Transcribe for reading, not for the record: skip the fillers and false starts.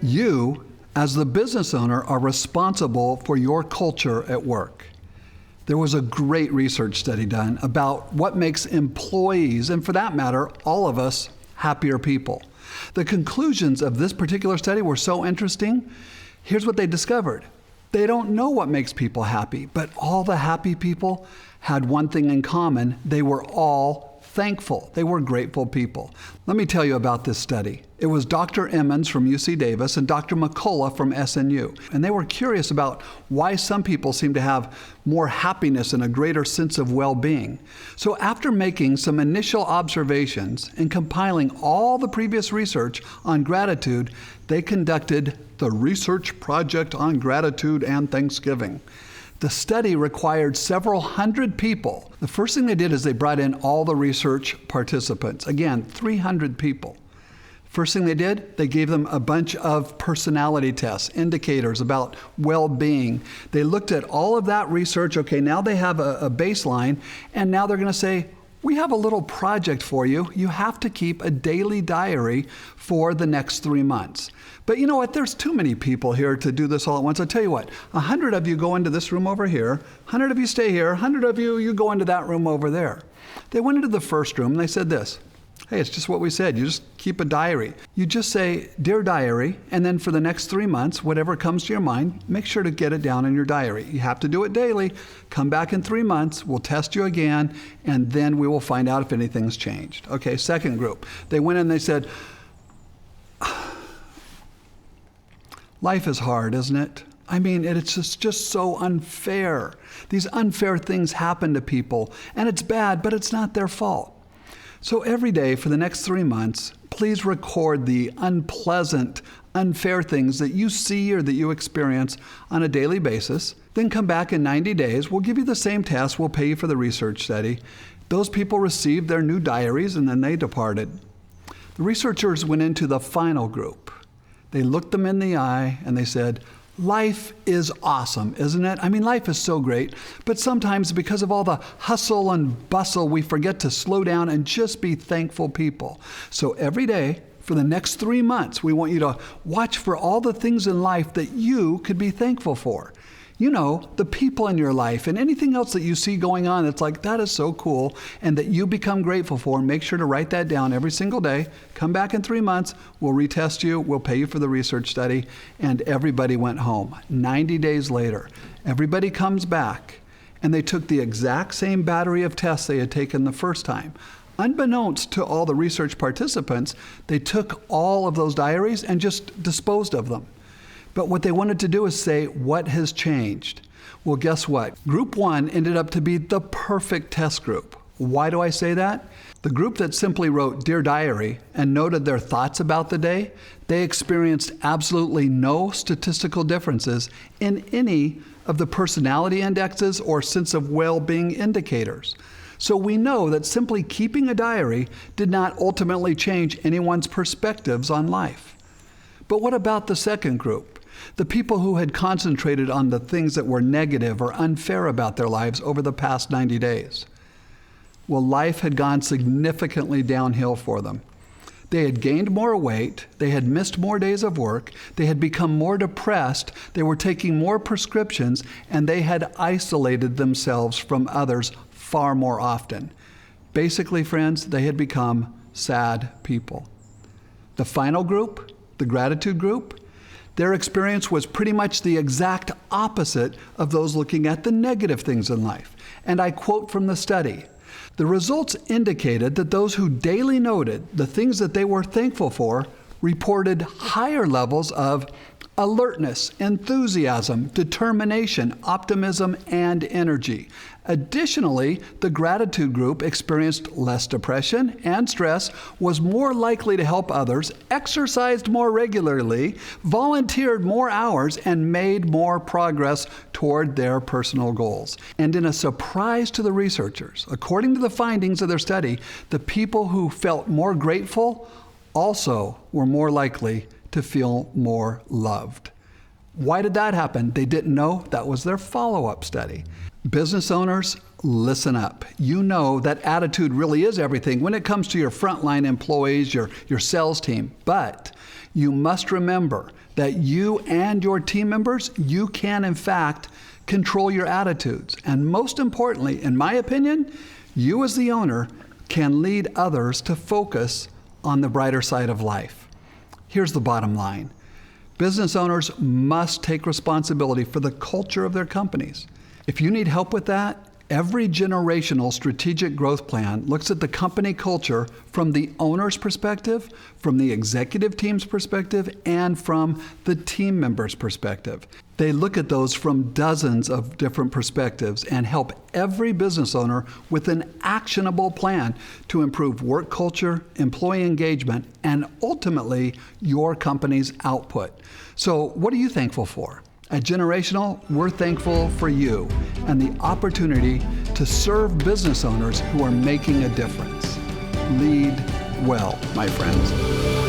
You, as the business owner, are responsible for your culture at work. There was a great research study done about what makes employees, and for that matter, all of us, happier people. The conclusions of this particular study were so interesting. Here's what they discovered. They don't know what makes people happy, but all the happy people had one thing in common. They were all thankful. They were grateful people. Let me tell you about this study. It was Dr. Emmons from UC Davis and Dr. McCullough from SNU. And they were curious about why some people seem to have more happiness and a greater sense of well-being. So after making some initial observations and compiling all the previous research on gratitude, they conducted the Research Project on Gratitude and Thanksgiving. The study required several hundred people. The first thing they did is they brought in all the research participants. Again, 300 people. First thing they did, they gave them a bunch of personality tests, indicators about well-being. They looked at all of that research. Okay, now they have a baseline, and now they're going to say, we have a little project for you. You have to keep a daily diary for the next 3 months. But you know what? There's too many people here to do this all at once. I'll tell you what, 100 of you go into this room over here, 100 of you stay here, 100 of you go into that room over there. They went into the first room and they said this, hey, it's just what we said. You just keep a diary. You just say, dear diary, and then for the next 3 months, whatever comes to your mind, make sure to get it down in your diary. You have to do it daily. Come back in 3 months, we'll test you again, and then we will find out if anything's changed. Okay, second group. They went in and they said, life is hard, isn't it? I mean, it's just so unfair. These unfair things happen to people, and it's bad, but it's not their fault. So every day for the next 3 months, please record the unpleasant, unfair things that you see or that you experience on a daily basis. Then come back in 90 days. We'll give you the same test. We'll pay you for the research study. Those people received their new diaries and then they departed. The researchers went into the final group. They looked them in the eye and they said, life is awesome, isn't it? I mean, life is so great, but sometimes because of all the hustle and bustle, we forget to slow down and just be thankful people. So every day for the next 3 months, we want you to watch for all the things in life that you could be thankful for. You know, the people in your life and anything else that you see going on that's like, that is so cool, and that you become grateful for. Make sure to write that down every single day. Come back in 3 months. We'll retest you. We'll pay you for the research study. And everybody went home. 90 days later, everybody comes back, and they took the exact same battery of tests they had taken the first time. Unbeknownst to all the research participants, they took all of those diaries and just disposed of them. But what they wanted to do is say, what has changed? Well, guess what? Group 1 ended up to be the perfect test group. Why do I say that? The group that simply wrote Dear Diary and noted their thoughts about the day, they experienced absolutely no statistical differences in any of the personality indexes or sense of well-being indicators. So we know that simply keeping a diary did not ultimately change anyone's perspectives on life. But what about the second group? The people who had concentrated on the things that were negative or unfair about their lives over the past 90 days. Well, life had gone significantly downhill for them. They had gained more weight, they had missed more days of work, they had become more depressed, they were taking more prescriptions, and they had isolated themselves from others far more often. Basically, friends, they had become sad people. The final group, the gratitude group, their experience was pretty much the exact opposite of those looking at the negative things in life. And I quote from the study, the results indicated that those who daily noted the things that they were thankful for reported higher levels of alertness, enthusiasm, determination, optimism, and energy. Additionally, the gratitude group experienced less depression and stress, was more likely to help others, exercised more regularly, volunteered more hours, and made more progress toward their personal goals. And in a surprise to the researchers, according to the findings of their study, the people who felt more grateful also were more likely to feel more loved. Why did that happen? They didn't know. That was their follow-up study. Business owners, listen up. You know that attitude really is everything when it comes to your frontline employees, your sales team. But you must remember that you and your team members, you can in fact control your attitudes. And most importantly, in my opinion, you as the owner can lead others to focus on the brighter side of life. Here's the bottom line. Business owners must take responsibility for the culture of their companies. If you need help with that, every generational strategic growth plan looks at the company culture from the owner's perspective, from the executive team's perspective, and from the team member's perspective. They look at those from dozens of different perspectives and help every business owner with an actionable plan to improve work culture, employee engagement, and ultimately your company's output. So what are you thankful for? At Generational, we're thankful for you and the opportunity to serve business owners who are making a difference. Lead well, my friends.